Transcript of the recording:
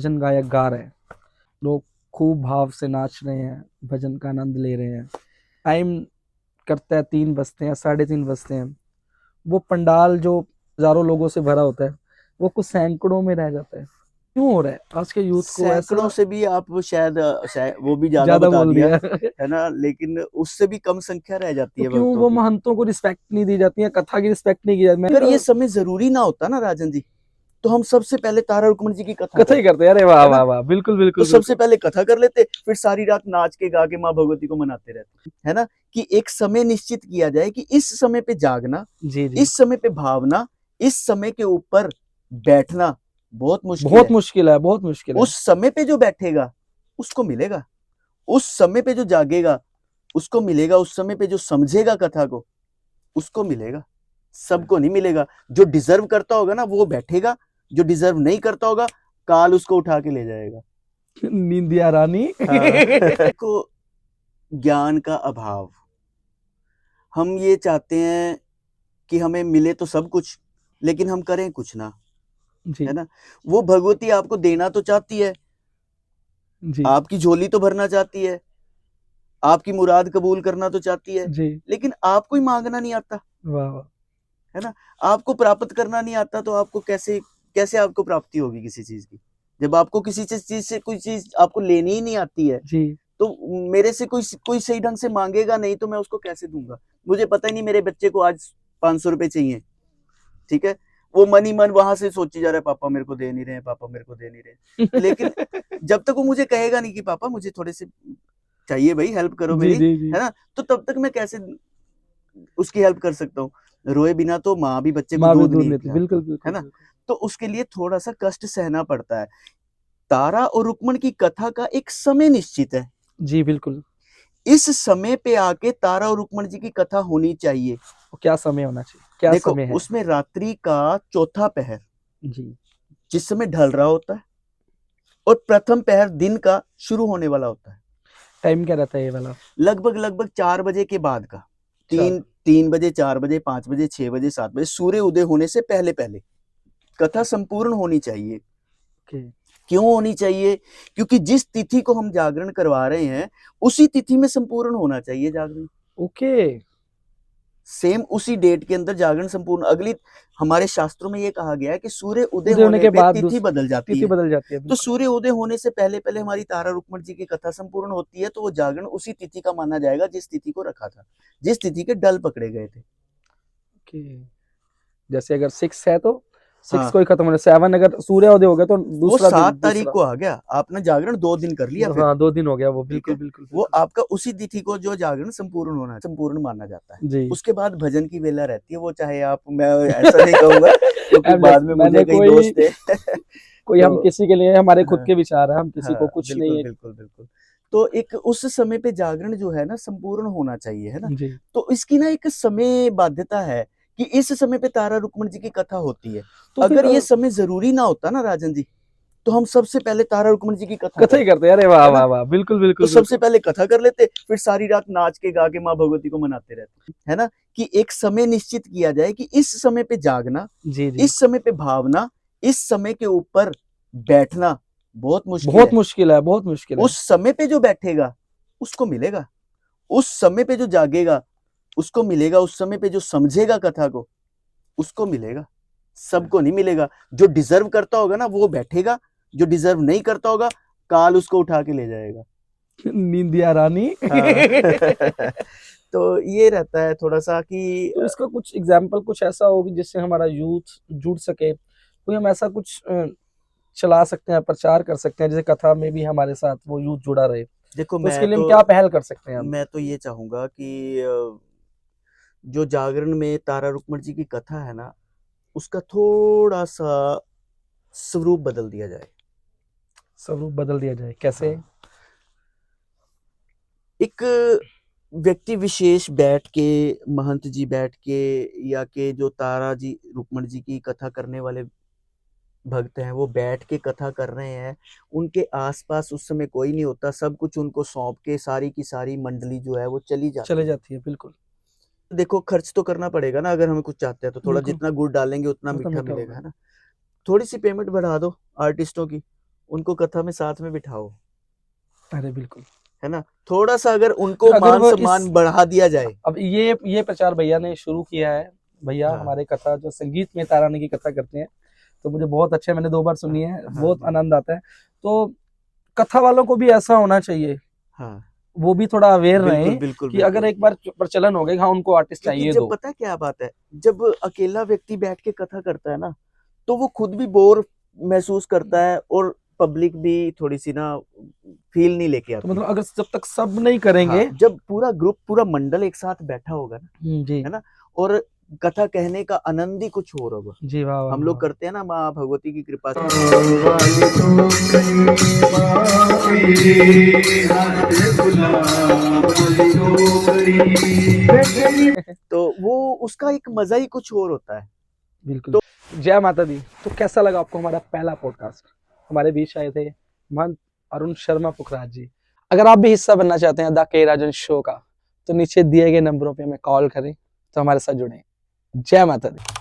भजन गायक गा रहे हैं, लोग खूब भाव से नाच रहे हैं, भजन का आनंद ले रहे हैं। टाइम करता है 3 बजते हैं, 3:30 बजते हैं। वो पंडाल जो हजारों लोगों से भरा होता है, वो कुछ सैकड़ों में रह जाता है। क्यों हो रहा है आज के यूथ को सैकड़ों ऐसा? से भी आप शायद वो भी ज्यादा ज्यादा बता बोल दिया, दिया। है ना, लेकिन उससे भी कम संख्या रह जाती तो है क्यों भक्तों वो की। महंतों को रिस्पेक्ट नहीं दी जाती है, कथा की रिस्पेक्ट नहीं की जाती? मैं अगर तो ये समय जरूरी ना होता ना राजन जी, तो हम सबसे पहले तारा रुक्मणी जी की कथा कथा ही करते, करते हैं। अरे वाह है ना। वाह वाह, बिल्कुल तो बिल्कुल सबसे बिल्कुल। पहले कथा कर लेते, फिर सारी रात नाच के गा के माँ भगवती को मनाते रहते, है ना। कि एक समय निश्चित किया जाए कि इस समय पे जागना, जी जी, इस समय पे भावना, इस समय के ऊपर बैठना बहुत मुश्किल बहुत है। मुश्किल है, बहुत मुश्किल है। उस समय पे जो बैठेगा उसको मिलेगा, उस समय पे जो जागेगा उसको मिलेगा, उस समय पे जो समझेगा कथा को उसको मिलेगा, सबको नहीं मिलेगा। जो डिजर्व करता होगा ना वो बैठेगा, जो डिजर्व नहीं करता होगा काल उसको उठा के ले जाएगा। निंदिया रानी। हाँ। को ज्ञान का अभाव, हम ये चाहते हैं कि हमें मिले तो सब कुछ, लेकिन हम करें कुछ ना, है जी ना। वो भगवती आपको देना तो चाहती है, जी आपकी झोली तो भरना चाहती है, आपकी मुराद कबूल करना तो चाहती है, जी, लेकिन आपको ही मांगना नहीं आता, वाह वाह। है ना। आपको प्राप्त करना नहीं आता तो आपको कैसे कैसे आपको प्राप्ति होगी किसी चीज की। जब आपको किसी चीज से कोई चीज आपको लेनी ही नहीं आती है, जी तो मेरे से कोई सही ढंग से मांगेगा नहीं तो मैं उसको कैसे दूंगा। मुझे पता ही नहीं मेरे बच्चे को आज 500 रुपए चाहिए, ठीक है, वो मन ही मन वहां से सोची जा रहा है, पापा मेरे को दे नहीं रहे, पापा मेरे को दे नहीं रहे। लेकिन जब तक वो मुझे कहेगा नहीं कि पापा मुझे थोड़े से चाहिए, भाई हेल्प करो जी मेरी, जी जी, है ना, तो तब तक मैं कैसे उसकी हेल्प कर सकता हूँ। रोए बिना तो माँ भी बच्चे को माँ भी दूध दूध नहीं नहीं थी, पिलाती, बिल्कुल है बिल्कुल ना। बिल्कुल। तो उसके लिए थोड़ा सा कष्ट सहना पड़ता है। तारा और रुक्मण की कथा का एक समय निश्चित है, जी बिल्कुल। इस समय पे आके तारा और रुक्मण जी की कथा होनी चाहिए। वो क्या समय होना चाहिए, क्या देखो समय है? उसमें रात्रि का चौथा पहर जी, जिस समय ढल रहा होता है, और प्रथम पहर दिन का शुरू होने वाला होता है, टाइम क्या रहता है ये वाला? लगभग लगभग 4 बजे के बाद का। अच्छा, 3 बजे, 4 बजे, 5 बजे, 6 बजे, 7 बजे, सूर्य उदय होने से पहले पहले कथा संपूर्ण होनी चाहिए। ओके क्यों होनी चाहिए? क्योंकि जिस तिथि को हम जागरण करवा रहे हैं उसी तिथि में संपूर्ण होना चाहिए जागरण, ओके। सेम उसी डेट के अंदर जागरण संपूर्ण। अगली हमारे शास्त्रों में ये कहा गया है कि सूर्य उदय उदय होने होने के पे बाद तिथि बदल जाती तिथि है। बदल जाती है, तो बिल्कुल। सूर्य उदय होने से पहले पहले हमारी तारा रुक्मण जी की कथा संपूर्ण होती है, तो वो जागरण उसी तिथि का माना जाएगा जिस तिथि को रखा था, जिस तिथि के डल पकड़े गए थे। ओके, जैसे अगर 6 है तो 6 हाँ, को ही खत्म होना, 7 अगर सूर्योदय हो गया तो वो दूसरा दिन 7 तारीख दूसरा। को आ गया, आपने जागरण 2 दिन कर लिया फिर, हाँ 2 दिन हो गया वो, ठीक बिल्कुल है। बिल्कुल वो बिल्कुल। आपका उसी तिथि को जो जागरण संपूर्ण होना संपूर्ण माना जाता है। जी। उसके बाद भजन की वेला रहती है, वो चाहे आप, मैं ऐसा नहीं कहूंगा क्योंकि अब बाद जैसे में मैंने मुझे कई कोई दोस्त है। कोई हम तो किसी के लिए, हमारे खुद हाँ, के विचार है, हम किसी को हाँ, कुछ बिल्कुल नहीं है। बिल्कुल बिल्कुल। तो एक उस समय पे जागरण जो है ना संपूर्ण होना चाहिए, है ना। जी, तो इसकी ना एक समय बाध्यता है कि इस समय पे तारा रुक्मण जी की कथा होती है। तो फिर अगर ये समय जरूरी ना होता ना राजन जी, तो हम सबसे पहले तारा रुक्मण जी की कथा कथा ही करते, करते हैं। अरे वाह है ना। वाह वाह, बिल्कुल तो बिल्कुल सबसे बिल्कुल। पहले कथा कर लेते, फिर सारी रात नाच के गा के माँ भगवती को मनाते रहते, है ना। कि एक समय निश्चित किया जाए कि इस समय पे जागना, जी जी, इस समय पे भावना, इस समय के ऊपर बैठना बहुत मुश्किल बहुत है। मुश्किल है, बहुत मुश्किल है। उस समय पे जो बैठेगा उसको मिलेगा, उस समय पे जो जागेगा उसको मिलेगा, उस समय पे जो समझेगा कथा को उसको मिलेगा, सबको नहीं मिलेगा। जो डिजर्व करता होगा ना वो बैठेगा, जो डिजर्व नहीं करता होगा काल उसको उठा के ले जाएगा। निंदिया रानी। हाँ। तो ये रहता है थोड़ा सा कि तो इसका कुछ एग्जाम्पल कुछ ऐसा होगी जिससे हमारा यूथ जुड़ सके, कोई हम ऐसा कुछ चला सकते हैं, प्रचार कर सकते हैं, जैसे कथा में भी हमारे साथ वो यूथ जुड़ा रहे, देखो तो उसके लिए हम क्या पहल कर सकते हैं हम? मैं तो ये चाहूंगा कि जो जागरण में तारा रुक्मण जी की कथा है ना उसका थोड़ा सा स्वरूप बदल दिया जाए। स्वरूप बदल दिया जाए, कैसे? हाँ, एक व्यक्ति विशेष बैठ के, महंत जी बैठ के, या के जो तारा जी रुक्मण जी की कथा करने वाले भक्त हैं वो बैठ के कथा कर रहे हैं, उनके आसपास उस समय कोई नहीं होता, सब कुछ उनको सौंप के सारी की सारी मंडली जो है वो चली चले जाती है। जाती है, बिल्कुल देखो खर्च तो करना पड़ेगा ना, अगर हमें कुछ चाहते हैं तो थोड़ा बिल्कुल। जितना गुड़ डालेंगे उतना वो तो मीठा मीठा मिलेगा, होगा। है ना। थोड़ी सी पेमेंट बढ़ा दो आर्टिस्टों की, उनको कथा में साथ में बिठाओ, अरे बिल्कुल। है ना। थोड़ा सा अगर उनको अगर मान वो सम्मान इस बढ़ा दिया जाए। अब ये प्रचार भैया ने शुरू किया है। भैया हाँ। हमारे कथा जो संगीत में तारानी की कथा करते हैं, तो मुझे बहुत अच्छा, मैंने 2 बार सुनी है, हाँ बहुत जी। आनंद आता है। तो कथा वालों को भी ऐसा होना चाहिए, हाँ वो भी थोड़ा अवेयर बिल्कुल रहें बिल्कुल कि अगर बिल्कुल। एक बार प्रचलन हो गया कि हाँ उनको आर्टिस्ट क्योंकि चाहिए जब दो। पता है क्या बात है, जब अकेला व्यक्ति बैठ के कथा करता है ना, तो वो खुद भी बोर महसूस करता है और पब्लिक भी थोड़ी सी ना फील नहीं लेके तो आती। मतलब अगर जब तक सब नहीं करेंगे। हाँ, जब पूरा ग्रुप पूरा मंडल एक साथ बैठा होगा ना, जी है ना, और कथा कहने का आनंद ही कुछ और होगा। जी, वाह वाह हम लोग वाह। करते हैं ना माँ भगवती की कृपा से। तो वो उसका एक मजा ही कुछ और होता है। बिल्कुल। जय माता दी। तो कैसा लगा आपको हमारा पहला पॉडकास्ट? हमारे बीच आए थे महंत अरुण शर्मा पुखराज जी। अगर आप भी हिस्सा बनना चाहते हैं द के राजन शो का, तो नीचे दिए गए नंबरों पे हमें कॉल करें, तो हमारे साथ जुड़ें। जय माता दी।